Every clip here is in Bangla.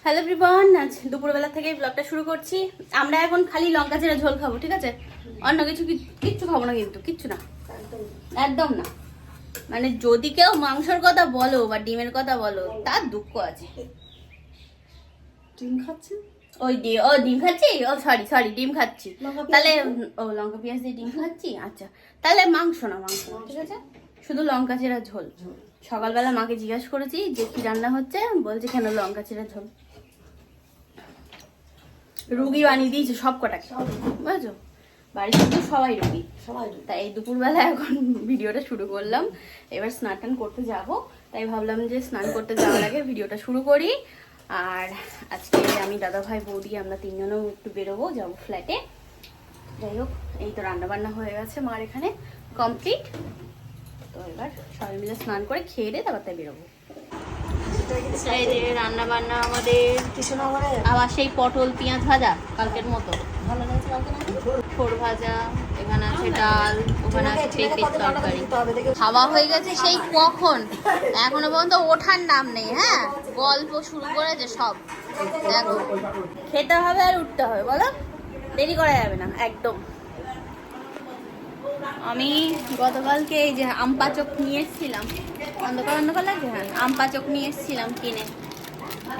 হ্যালো এভরিওয়ান, আজ দুপুরবেলা থেকে ব্লগটা শুরু করছি। আমরা এখন খালি লঙ্কা জিরা ঝোল খাবো, ঠিক আছে? অন্য কিছু কিচ্ছু খাবো না, কিন্তু কিচ্ছু না, একদম না। মানে যদি কেউ মাংসের কথা বলো বা ডিমের কথা বলো, তার দুঃখ আছে। ডিম খাচ্ছি? ডিম খাচ্ছি, সরি ডিম খাচ্ছি। তাহলে লঙ্কা পেঁয়াজ দিয়ে ডিম খাচ্ছি, আচ্ছা। তাহলে মাংস না, ঠিক আছে? শুধু লঙ্কা চিরা ঝোল। সকালবেলা মাকে জিজ্ঞাসা করেছি যে কি রান্না হচ্ছে, বলছে কেন লঙ্কা চিরা ঝোল। রুগী বানিয়ে দিয়েছে সব কটাকে, বুঝেছো? বাড়ির শুধু সবাই রুগী। তাই এই দুপুরবেলা এখন ভিডিওটা শুরু করলাম। এবার স্নান টান করতে যাব, তাই ভাবলাম যে স্নান করতে যাওয়ার আগে ভিডিওটা শুরু করি। আর আজকে আমি দাদা ভাই বৌদি আমরা তিনজনও একটু বেরোবো, যাবো ফ্ল্যাটে। যাই হোক, এই তো রান্না বান্না হয়ে গেছে মার এখানে কমপ্লিট। তো এবার সবাই মিলে স্নান করে খেয়ে দিয়ে তারপর তাই বেরোবো। রান্না বান্না আমাদের আবার সেই পটল পেঁয়াজ ভাজা কালকের মতো, ছোট ভাজা, এখানে আছে ডাল, ওখানে আছে পেঁপের তরকারি। খাওয়া হয়ে গেছে সেই কখন, এখনো পর্যন্ত ওঠার নাম নেই। হ্যাঁ, গল্প শুরু করেছে সব। দেখো, খেতে হবে আর উঠতে হবে, বলো, দেরি করা যাবে না একদম। আমি গতকালকে এই যে আম পাচক নিয়ে এসেছিলাম, অন্ধকার লাগছে। হ্যাঁ, আম পাচক নিয়ে এসেছিলাম কিনে।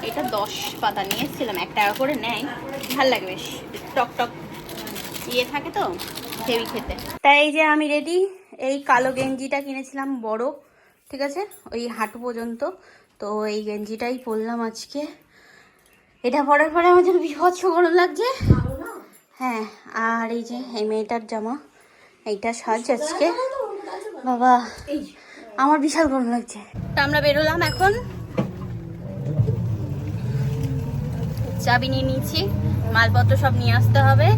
এটা 10 পাতা নিয়ে এসেছিলাম, 1 টাকা করে নেয়, ভাল লাগে বেশ, টক টক ইয়ে থাকে তো, হেভি খেতে। তাই এই যে আমি রেডি। এই কালো গেঞ্জিটা কিনেছিলাম বড়, ঠিক আছে, ওই হাঁটু পর্যন্ত। তো এই গেঞ্জিটাই পরলাম আজকে। এটা পরার পরে আমার যেন বিভৎস গরম লাগছে। হ্যাঁ, আর এই যে এই মেয়েটার জামা, এইটা সাজ আজকে। বাবা, আমার বিশাল গরম লাগছে। তা আমরা বেরোলাম এখন, চাবি নিয়ে নিয়েছি, মালপত্র সব নিয়ে আসতে হবে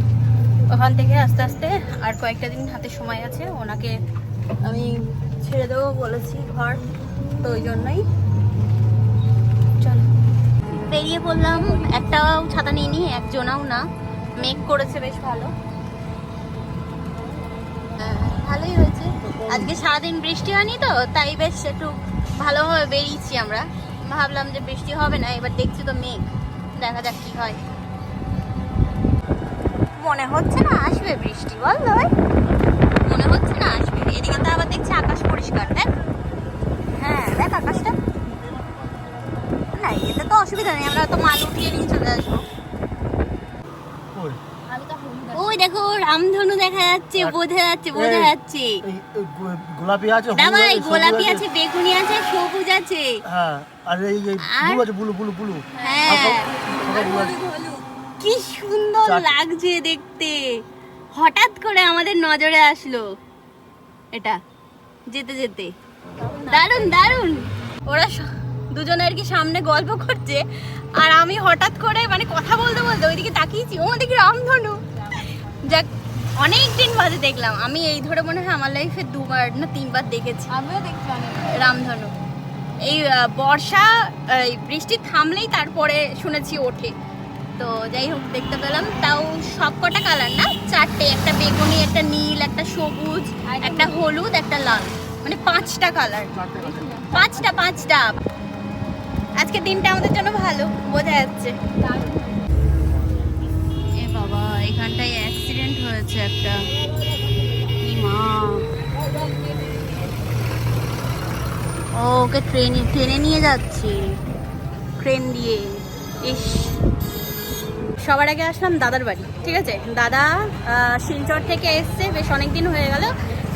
ওখান থেকে আস্তে আস্তে। আর কয়েকটা দিন হাতে সময় আছে, ওনাকে আমি ছেড়ে দেবো বলেছি ঘর, তো ওই জন্যই চলো বেরিয়ে পড়লাম। একটাও ছাতা নিইনি, একজনাও না, মেঘ করেছে বেশ ভালো। ভালোই হয়েছে, আজকে সারাদিন বৃষ্টি হয়নি তো, তাই বেশ একটু ভালোভাবে বেরিয়েছি আমরা। ভাবলাম যে বৃষ্টি হবে না, এবার দেখছি তো মেঘ, দেখা যাক কি হয়। মনে হচ্ছে না আসবে বৃষ্টি, বল ভাই, মনে হচ্ছে না আসবে। এদিকে তো আবার দেখছি আকাশ পরিষ্কার, দেখ। হ্যাঁ দেখ আকাশটা, না এতে তো অসুবিধা নেই, আমরা তো মাল উঠিয়ে নিয়ে চলে আসবো। ওই দেখো রামধনু দেখা যাচ্ছে, বোঝা যাচ্ছে। গোলাপি আছে, ভাই গোলাপি আছে, বেগুনি আছে, সবুজ আছে। হ্যাঁ, আর এই ব্লু আছে, ব্লু। হ্যাঁ, কি সুন্দর লাগছে দেখতে। হঠাৎ করে আমাদের নজরে আসলো এটা যেতে যেতে, দারুন। ওরা দুজনে আর কি সামনে গল্প করছে, আর আমি হঠাৎ করে মানে কথা বলতে বলতে ওইদিকে তাকিয়েছি, ও দেখি রামধনু। যাক, অনেকদিন বাদে দেখলাম আমি, এই ধরে মনে হয় আমার লাইফে 2বার না 3বার দেখেছি। আমিও দেখলাম রামধনু। এই বর্ষা বৃষ্টি থামলেই তারপরে শুনেছি ওঠে। তো যাই হোক, দেখতে পেলাম। তাও সব কটা কালার না, 4টে, একটা বেগুনি, একটা নীল, একটা সবুজ, একটা হলুদ, একটা লাল, মানে 5টা কালার। 5টা। আজকে দিনটা আমাদের জন্য ভালো, বোঝা যাচ্ছে। এ বাবা, এখানটায় অ্যাক্সিডেন্ট হয়েছে একটা। কি মা, ওকে ট্রেনে নিয়ে যাচ্ছে, ট্রেন দিয়ে। ইস, সবার আগে আসলাম দাদার বাড়ি, ঠিক আছে? দাদা শিলচর থেকে এসছে, বেশ অনেকদিন হয়ে গেল।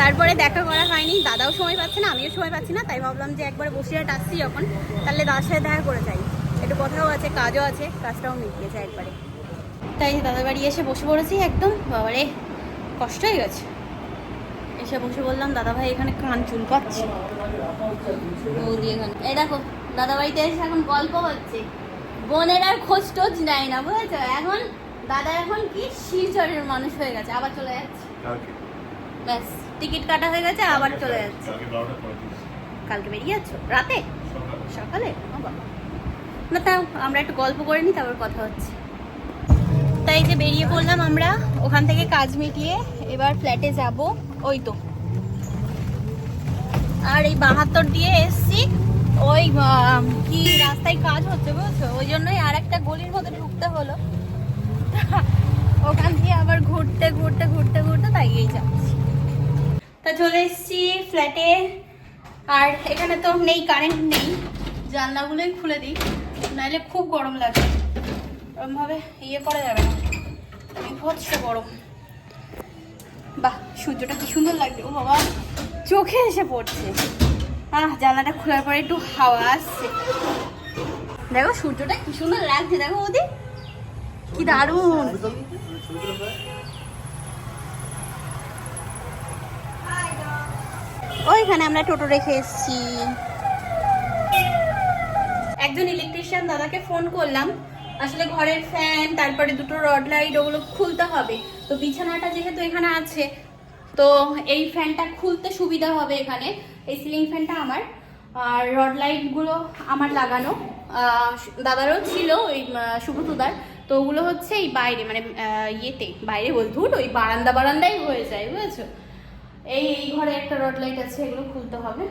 তারপরে দেখা করা হয়নি, দাদাও সময় পাচ্ছে না, আমিও সময় পাচ্ছি না। তাই ভাবলাম যে একবার বসিরহাট আসছি যখন, তাহলে দাদার সাথে দেখা করে যাই। একটু কথাও আছে, কাজও আছে, কাজটাও মিটিয়েছে একবারে। তাই দাদার বাড়ি এসে বসে পড়েছি একদম। বাবারে, কষ্ট হয়ে গেছে। এসে বসে বললাম, দাদা ভাই এখানে কান চুল পাচ্ছে। বৌদি এখানে, এই দেখো দাদা বাড়িতে এসে এখন গল্প হচ্ছে। বোনের আর খোঁজ টোজ নেয় না, বুঝেছো? এখন দাদা এখন কি শিলচরের মানুষ হয়ে গেছে, আবার চলে যাচ্ছে। ব্যাস, টিকিট কাটা হয়ে গেছে, আবার চলে যাচ্ছে। কালকে বেরিয়ে যাচ্ছ রাতে? সকালে? না, তাও আমরা একটু গল্প করে নিই, তারপর কথা হচ্ছে। তাই যে বেরিয়ে পড়লাম আমরা ওখান থেকে কাজ মিটিয়ে, এবার ফ্ল্যাটে যাব। ওই তো, আর এই 72 দিয়ে এসছি, ওই কি রাস্তায় কাজ হচ্ছে বুঝছো, ওই জন্যই আর একটা গলির মধ্যে ঢুকতে হলো। ওখান থেকে আবার ঘুরতে ঘুরতে ঘুরতে ঘুরতে তাই এই যাচ্ছি। তা চলে এসেছি ফ্ল্যাটে, আর এখানে তো নেই, কারেন্ট নেই, জানলাগুলোই খুলে দিই, নাহলে খুব গরম লাগে। ওরমভাবে ইয়ে করা যাবে না, বিভৎস গরম। বাহ, সূর্যটা কি সুন্দর লাগছে, ও বাবা চোখে এসে পড়ছে। জানলাটা খোলার পরে একটু হাওয়া আসছে, দেখো সূর্যটা কি সুন্দর লাগছে, দেখো ওদি কি দারুণ। ওইখানে আমরা টোটো রেখে এসেছি। একজন ইলেকট্রিশিয়ান দাদাকে ফোন করলাম, আসলে ঘরের ফ্যান, তারপরে দুটো রড লাইট ওগুলো খুলতে হবে। তো বিছানাটা যেহেতু এখানে আছে, তো এই ফ্যানটা খুলতে সুবিধা হবে এখানে। এই সিলিং ফ্যানটা আমার, আর রড লাইটগুলো আমার লাগানো, দাদারও ছিল ওই সুব্রতদার। তো ওগুলো হচ্ছে এই বাইরে, মানে ইয়েতে বাইরে বলতে ওই বারান্দায় হয়ে যায়, বুঝেছো। এই ঘরে একটা রড লাইট আছে, এগুলো খুলতে হবে।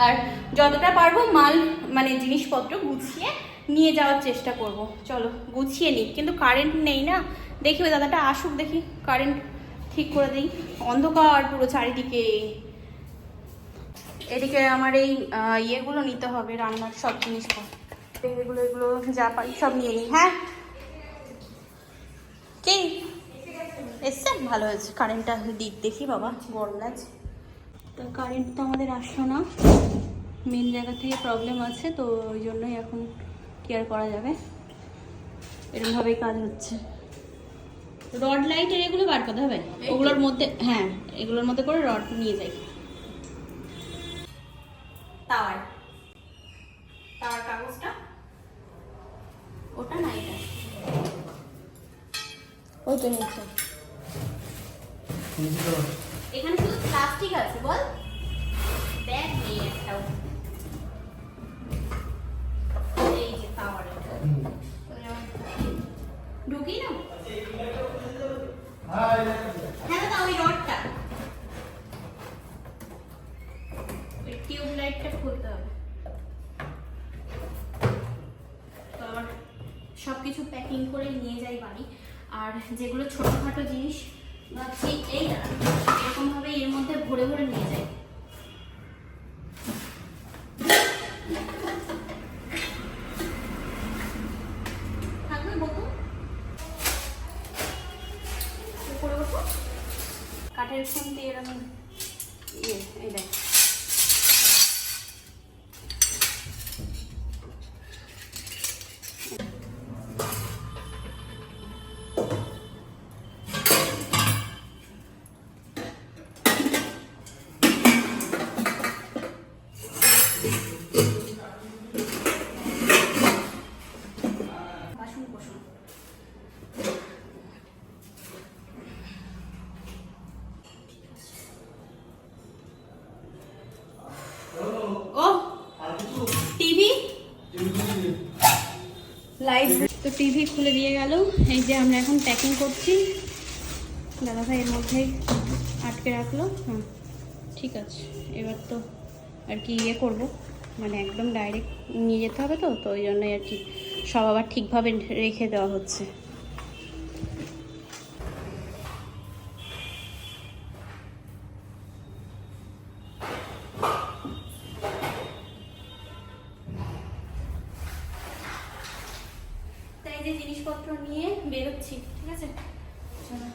আর যতটা পারবো মাল, মানে জিনিসপত্র গুছিয়ে নিয়ে যাওয়ার চেষ্টা করব। চলো গুছিয়ে নিই, কিন্তু কারেন্ট নেই না। দেখি ওই দাদাটা আসুক, দেখি কারেন্ট ঠিক করে দিই। অন্ধকার পুরো চারিদিকে। এদিকে আমার এই ইয়েগুলো নিতে হবে, রান্নার সব জিনিসপত্র, এগুলো যা পারি সব নিয়ে নিই। হ্যাঁ কি এসছে, ভালো হয়েছে। কারেন্টটা দিক দেখি, বাবা গরম লাগছে। তো কারেন্ট তো আমাদের আসলো না, মেন জায়গা থেকে প্রবলেম আছে, তো ওই জন্যই এখন কি আর করা যাবে, এরকমভাবেই কাজ হচ্ছে। রড লাইটের এগুলো বার করতে হবে, ওগুলোর মধ্যে, হ্যাঁ এগুলোর মধ্যে করে রড নিয়ে যাই। তাওয়ার কাগজটা ওটা না, এটা ওই তো নিচে। এখানে শুধু প্লাস্টিক আছে, বল ব্যাগ নেই একটাও। এই যে তাওয়ার, ঢুকি না, হ্যাঁ দাদা ওই রডটা, ওই টিউব লাইটটা খুলতে হবে। তো আবার সবকিছু প্যাকিং করে নিয়ে যাই বাড়ি। আর যেগুলো ছোটখাটো জিনিস ভাবছি এই এরকম ভাবে এর মধ্যে ভরে ভরে নিয়ে যাই। থাকবে বকু, উপরে বসো। কাঠের খুন্তি এরকম এই দেখ, লাইট। তো টিভি খুলে দিয়ে গেল, এই যে আমরা এখন প্যাকিং করছি। দাদা ভাই এর মধ্যেই আটকে রাখলো। ঠিক আছে, এবার তো আর কি ইয়ে করবো, মানে একদম ডাইরেক্ট নিয়ে যেতে হবে, তো ওই জন্যই আর কি সব আবার ঠিকভাবে রেখে দেওয়া হচ্ছে। তাই যে জিনিসপত্র নিয়ে বেরোচ্ছি, ঠিক আছে চলো।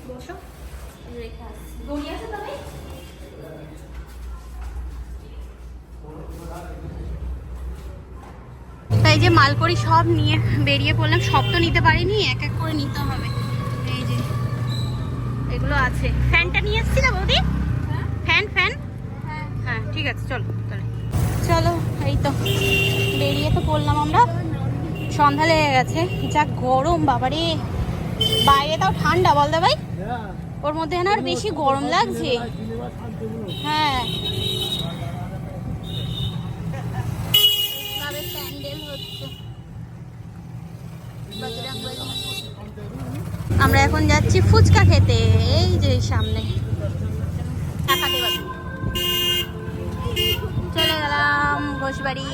বসো, রেখে আসছি। দড়ি আছে তবে, তাই যে মালকড়ি সব নিয়ে বেরিয়ে পড়লাম। সব তো নিতে পারিনি, এক এক করে নিতে হবে। এই যে এগুলো আছে। ফ্যানটা নিয়ে এসছি না বৌদি? ফ্যান হ্যাঁ ঠিক আছে, চলো তাহলে চলো। এই তো বেরিয়ে তো পড়লাম আমরা, সন্ধ্যা লেগে গেছে। যা গরম বাবারে, বাইরে তাও ঠান্ডা, বল দা ভাই, ওর মধ্যে না আর বেশি গরম লাগছে। হ্যাঁ প্যান্ডেল হচ্ছে। আমরা এখন যাচ্ছি ফুচকা খেতে, এই যে সামনে। চলে গেলাম ঘোষবাড়ি।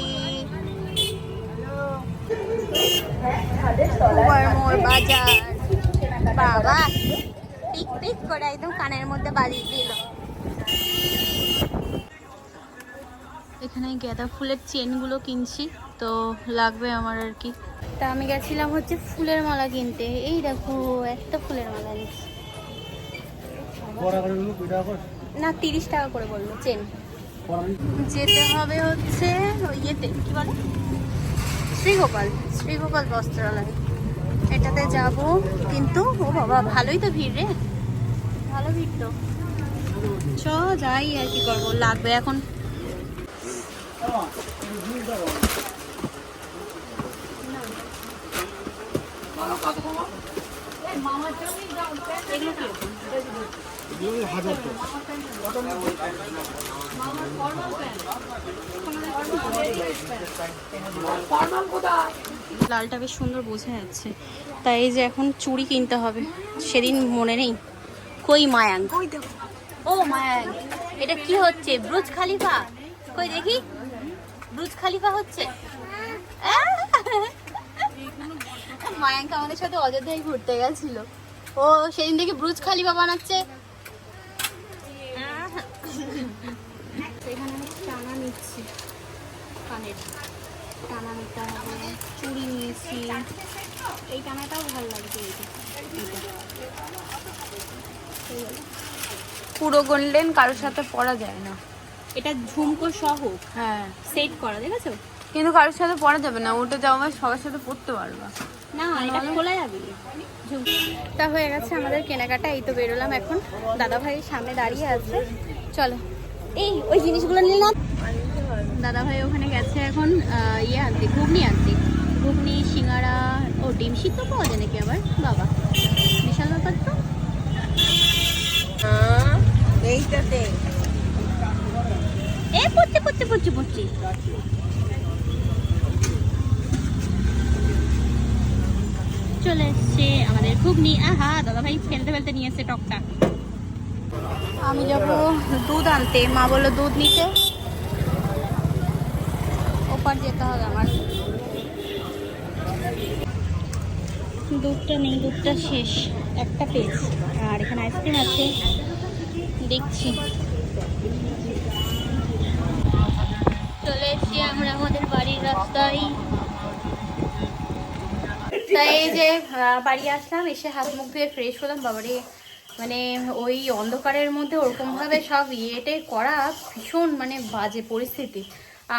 মোড় বাজার। বাবা পিক পিক করে একদম কানের মধ্যে বাজিয়ে দিল। এখানে গাঁদা ফুলের চেনগুলো কিনছি, তো লাগবে আমার আর কি। তা আমি গেছিলাম হচ্ছে ফুলের মালা কিনতে। এই দেখো একটা ফুলের মালা নিচ্ছি না, 30 টাকা করে বললো চেন। যেতে হবে হচ্ছে ওই ইয়েতে কি বলে শ্রীগোপাল বস্ত্রালয়, এটাতে যাব। কিন্তু ও বাবা ভালোই তো ভিড় রে, ভালো ভিড় তো। চ যাই আর কি করবো, লাগবে এখন। লালটা বেশ সুন্দর বোঝা যাচ্ছে, তাই এই যে এখন চুড়ি কিনতে হবে। সেদিন মনে নেই কই মায়াঙ্ক, ও মায়াঙ্ক এটা কি হচ্ছে? ব্রুজ খালিফা কই দেখি, ব্রুজ খালিফা হচ্ছে। মায়াঙ্ক আমাদের সাথে অযোধ্যায় ঘুরতে গেছিল, ও সেদিন থেকে ব্রুজ খালিফা বানাচ্ছে। এখানে আমি টানা নিচ্ছি, কানের টানা নিতে হবে। চুড়ি নিয়েছি, এই টানাটাও ভালো লাগছে। পুরো গোল্ডেন কারোর সাথে পরা যায় না, এটা ঝুমকো সহ হ্যাঁ সেট করা, দেখেছো? কিন্তু কারোর সাথে পরা যাবে না, ওটা যাও সবার সাথে পরতে পারবা না এটা খোলা যাবে। তা হয়ে গেছে আমাদের কেনাকাটা, এই তো বেরোলাম এখন। দাদা ভাই সামনে দাঁড়িয়ে আছে, চলো এই ওই জিনিসগুলো নিয়ে না। দাদা ভাই ওখানে গেছে এখন ইয়ে আনতে, ঘুগনি আনতে। ঘুগনি, সিঙ্গারা, ও ডিম সিদ্ধ পাওয়া যায় নাকি আবার, বাবা বিশাল ব্যাপার তো। এইটাতে এ পড়ছে। চলে এসছে আমাদের ঘুগনি। আহা দাদা ভাই ফেলতে নিয়ে এসছে টকটা। আমি যাবো দুধ আনতে, মা বললো দুধ নিতে, ওপার যেতে হবে আমার। দুধটা নেই, দুধটা শেষ, একটা পেজ। আর এখানে আইসক্রিম আছে দেখছি। চলে এসছি আমরা আমাদের বাড়ির রাস্তায়। তাই এই যে বাড়ি আসলাম, এসে হাত মুখ ধুয়ে ফ্রেশ হলাম। বাবারে মানে ওই অন্ধকারের মধ্যে ওরকমভাবে সব ইয়েটে করা ভীষণ মানে বাজে পরিস্থিতি।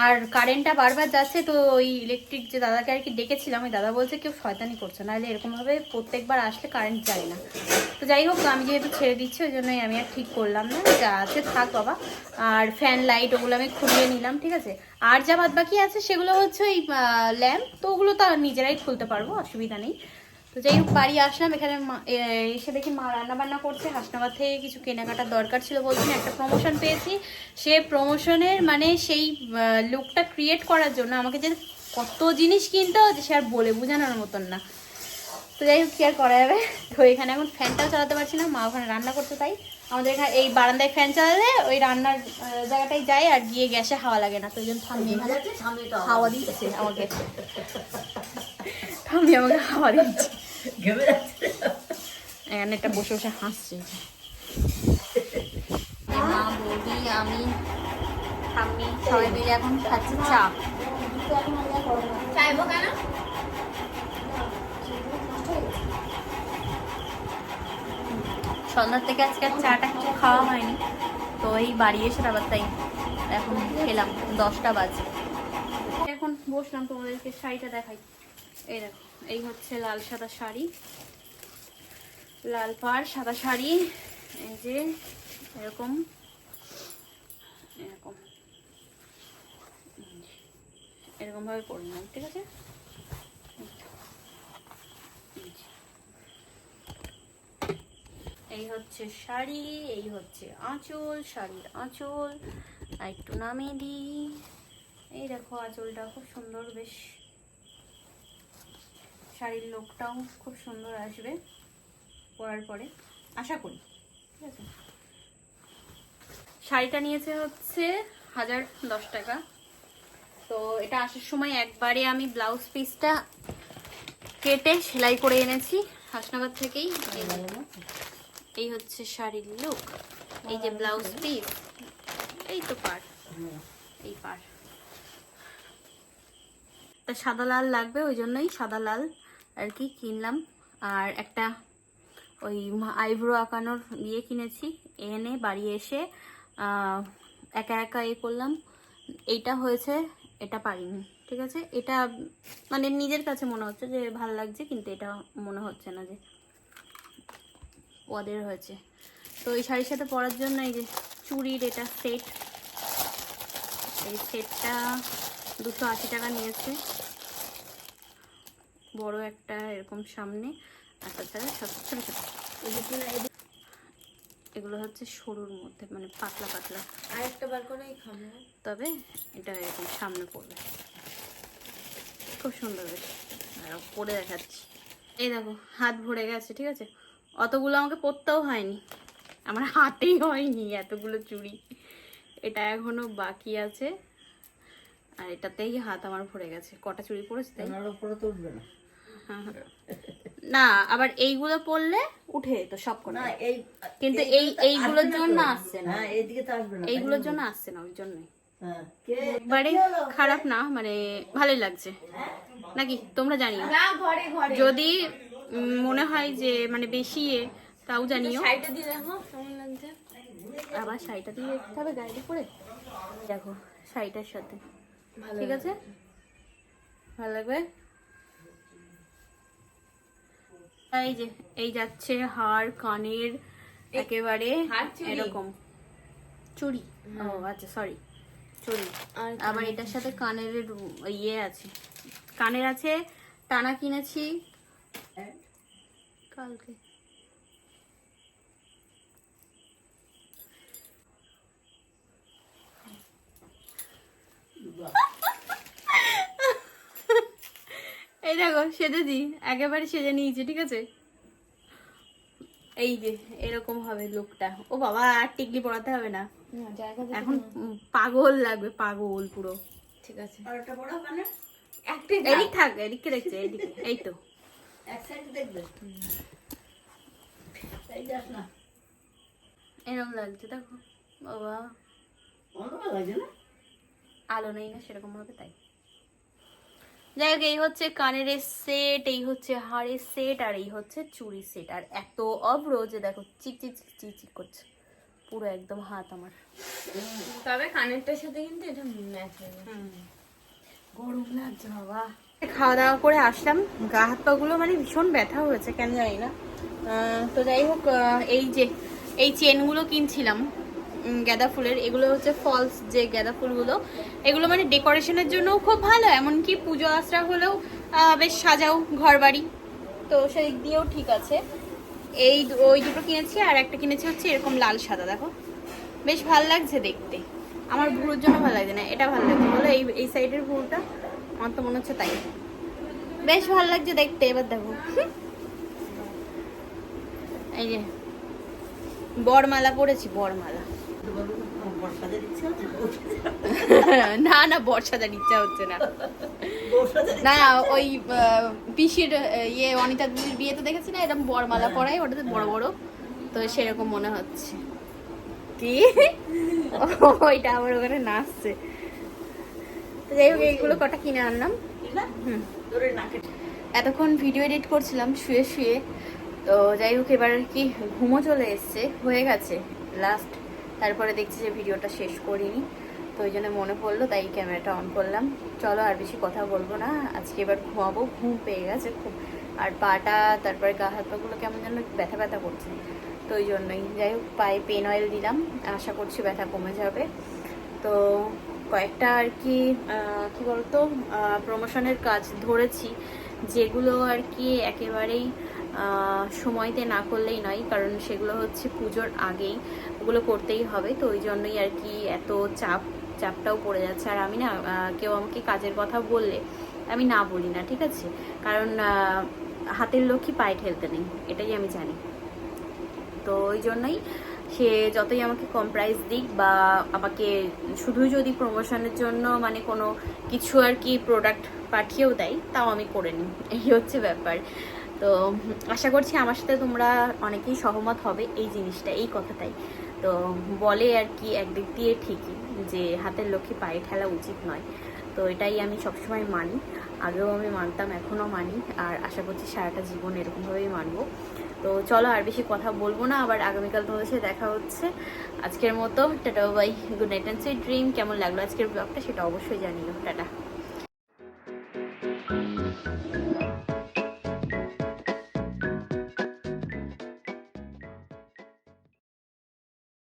আর কারেন্টটা বারবার যাচ্ছে, তো ওই ইলেকট্রিক যে দাদাকে আর কি ডেকেছিলাম, ওই দাদা বলছে কেউ শয়তানি করছে, নাহলে এরকমভাবে প্রত্যেকবার আসলে কারেন্ট যায় না। তো যাই হোক, আমি যেহেতু ছেড়ে দিচ্ছি ওই জন্যই আমি আর ঠিক করলাম না, যা আছে থাক বাবা। আর ফ্যান লাইট ওগুলো আমি খুলিয়ে নিলাম, ঠিক আছে। আর যা বাদ বাকি আছে সেগুলো হচ্ছে ওই ল্যাম্প, তো ওগুলো তো নিজেরাই খুলতে পারবো, অসুবিধা নেই। তো যাই হোক বাড়ি আসলাম, এখানে এসে দেখি মা রান্নাবান্না করছে। হাসনাবাদ থেকে কিছু কেনাকাটার দরকার ছিল বলছি, একটা প্রমোশন পেয়েছি। সে প্রমোশনের মানে সেই লুকটা ক্রিয়েট করার জন্য আমাকে যে কত জিনিস কিনতে হচ্ছে সে আর বলে বোঝানোর মতন না। তো যাই হোক কি আর করা যাবে। তো এখানে এখন ফ্যানটাও চালাতে পারছি না, মা ওখানে রান্না করতে। তাই আমাদের এখানে এই বারান্দায় ফ্যান চালালে ওই রান্নার জায়গাটাই যায়, আর গিয়ে গ্যাসে হাওয়া লাগে না। তো ওই জন্য ঠাম্মি হাওয়া দিচ্ছে আমাকে, ঠাম্মি আমাকে হাওয়া দিচ্ছে। এখানে একটা বসে বসে হাসছে। মা, বৌদি, আমি, ঠাম্মি সবাই মিলে এখন খাচ্ছি চা। চাইবো কেন? সন্ধ্যার থেকে আজকে আর চাটা কিছু খাওয়া হয়নি, তো এই বাড়ি এসে আবার তাই এখন খেলাম। 10টা বাজে। এখন বসলাম, তোমাদেরকে শাড়িটা দেখাই। এই দেখো, এই হচ্ছে লাল সাদা শাড়ি, লাল পাড় সাদা শাড়ি। এই যে এরকম এরকম এরকম ভাবে পরলাম, ঠিক আছে। এই হচ্ছে শাড়ি, এই হচ্ছে আঁচল, শাড়ির আঁচল। আর একটু নামিয়ে দিই। এই দেখো আঁচলটা খুব সুন্দর, বেশ শাড়ির লোকটাও খুব সুন্দর আসবে পরার পরে, আশা করি, ঠিক আছে। শাড়িটা নিয়েছে হচ্ছে 1010 টাকা। তো এটা আসার সময় একবারে আমি ব্লাউজ পিসটা কেটে সেলাই করে এনেছি হাসনাবাদ থেকেই। এই হচ্ছে শাড়ির লুক, এই যে ব্লাউজ পিস, এই তো পার, এই পার। তা সাদা লাল লাগবে, ওই জন্যই সাদা লাল আর কি কিনলাম। আর একটা ওই আইব্রো আঁকানোর ইয়ে কিনেছি, এনে বাড়ি এসে একা একা এ করলাম। এইটা হয়েছে, এটা পারিনি, ঠিক আছে। এটা মানে নিজের কাছে মনে হচ্ছে যে ভালো লাগছে, কিন্তু এটা মনে হচ্ছে না যে ওদের হয়েছে। তো এই শাড়ির সাথে পরার জন্য এই যে চুড়ির এটা সেট, এই সেটটা 280 টাকা নিয়েছে। বড় একটা এরকম সামনে, আর তাছাড়া ছোট ছোট এগুলো হচ্ছে সরুর মধ্যে, মানে পাতলা পাতলা। আর একটা বার করেই খাবো, তবে এটা এরকম সামনে পড়বে, খুব সুন্দর বেশ। আর পরে দেখাচ্ছি, এই দেখো হাত ভরে গেছে, ঠিক আছে। অতগুলো আমাকে পরতেও হয়নি, আমার হাতেই হয়নি এতগুলো চুড়ি। এটা এখনো বাকি আছে, আর এটাতেই হাত আমার ভরে গেছে। কটা চুড়ি পরেছে তাই না, আবার এইগুলো পরলে উঠে তো সব কটা, কিন্তু এইগুলোর জন্য আসছে না, এইগুলোর জন্য আসছে না, ওই জন্যই। একবারে খারাপ না, মানে ভালোই লাগছে নাকি তোমরা জানিও, যদি মনে হয় যে মানে বেশি তাও জানিও। শাড়িটা দিয়ে দেখো কেমন লাগছে। আবার শাড়িটা দিয়ে দেখতে হবে গায়ে পরে, দেখো শাড়িটার সাথে ঠিক আছে, ভালো লাগবে। এই যে এই যাচ্ছে হার কানের একেবারে এরকম চুড়ি, ও আচ্ছা সরি চুড়ি। আবার এটার সাথে কানের ইয়ে আছে, কানের আছে, টানা কিনেছি কালকে। এই দেখো সেজেছি, একেবারে সেজে নিয়েছি, ঠিক আছে। এই যে এরকম হবে লুকটা। ও বাবা, আর টিকলি পরাতে হবে না এখন, পাগল লাগবে, পাগল পুরো। ঠিক আছে, এদিক থাক, এদিককে দেখছে, এদিকে, এই তো এরকম লাগছে দেখো বাবা, আলো নেই না সেরকম হবে তাই। যাই হোক, এই হচ্ছে কানের সেট, এই হচ্ছে হাড়ের সেট, আর এই হচ্ছে চুড়ি সেট। আর এত অব্র যে দেখো চিকচিক চিকচিক করছে পুরো একদম হাত আমার। তবে কানেরটার সাথে কিন্তু এটা ম্যাচ হবে। গরম লাগছে বাবা। খাওয়া দাওয়া করে আসলাম, গা হাত পা গুলো মানে ভীষণ ব্যথা হয়েছে কেন জানি না। তো যাই হোক, এই যে এই চেনগুলো কিনছিলাম গাঁদা ফুলের, এগুলো হচ্ছে ফলস যে গাঁদা ফুলগুলো, এগুলো মানে ডেকোরেশনের জন্য খুব ভালো, এমনকি পুজো আশ্রা হলেও বেশ সাজাও ঘর বাড়ি, তো সেই দিয়েও ঠিক আছে। ওই দুটো কিনেছি, আর একটা কিনেছি হচ্ছে এরকম লাল সাদা, দেখো বেশ ভালো লাগছে দেখতে। আমার ভুরুর জন্য ভালো লাগছে না, এটা ভালো লাগছে বলো, এই সাইডের ভুরুটা আমার তো মনে হচ্ছে তাই, বেশ ভালো লাগছে দেখতে। এবার দেখো এই যে বরমালা পরেছি, বরমালা। না না, বর্ষাদার ইচ্ছা হচ্ছে না, না ওই পিসির ইয়ে অনিতা দিদির বিয়ে তো দেখেছি না, এরকম বরমালা পরাই, ওটাতে বড় বড়, তো সেরকম মনে হচ্ছে। কি ওইটা আমার ওখানে নাচছে। তো যাই হোক, এইগুলো কটা কিনে আনলাম। এতক্ষণ ভিডিও এডিট করছিলাম শুয়ে শুয়ে, তো যাই হোক এবার কি ঘুমো চলে এসছে, হয়ে গেছে লাস্ট। তারপরে দেখছি যে ভিডিওটা শেষ করিনি, তো ওই জন্য মনে পড়লো, তাই ক্যামেরাটা অন করলাম। চলো আর বেশি কথা বলবো না, আজকে এবার ঘুমাবো, ঘুম পেয়ে গেছে খুব। আর পাটা, তারপরে গা হাত পাগুলো কেমন যেন ব্যথা ব্যথা করছে, তো ওই জন্যই। যাই হোক, পায়ে পেন অয়েল দিলাম, আশা করছি ব্যথা কমে যাবে। তো কয়েকটা আর কি কী বলতো প্রমোশনের কাজ ধরেছি, যেগুলো আর কি একেবারেই সময়তে না করলেই নয়, কারণ সেগুলো হচ্ছে পুজোর আগেই, ওগুলো করতেই হবে। তো ওই জন্যই আর কি এত চাপটাও পড়ে যাচ্ছে। আর আমি না, কেউ আমাকে কাজের কথা বললে আমি না বলি না, ঠিক আছে, কারণ হাতের লক্ষ্মী পায়ে ঠেলতে নেই, এটাই আমি জানি। তো ওই জন্যই সে যতই আমাকে কম প্রাইস দিক বা আমাকে শুধু যদি প্রমোশনের জন্য মানে কোনো কিছু আর কি প্রোডাক্ট পাঠিয়েও দেয়, তাও আমি করে নিই। এই হচ্ছে ব্যাপার। তো আশা করছি আমার সাথে তোমরা অনেকেই সহমত হবে এই জিনিসটা, এই কথাটাই। তো বলে আর কি একদিক দিয়ে ঠিকই যে হাতের লক্ষ্মী পায়ে ঠেলা উচিত নয়। তো এটাই আমি সবসময় মানি, আগেও আমি মানতাম, এখনও মানি, আর আশা করছি সারাটা জীবন এরকমভাবেই মানবো। তো চলো আর বেশি কথা বলবো না, আবার আগামীকাল তোমাদের সাথে দেখা হচ্ছে। আজকের মতো tata bye, good night and sweet dream. কেমন লাগলো আজকের ব্লগটা সেটা অবশ্যই জানিও। টাটা।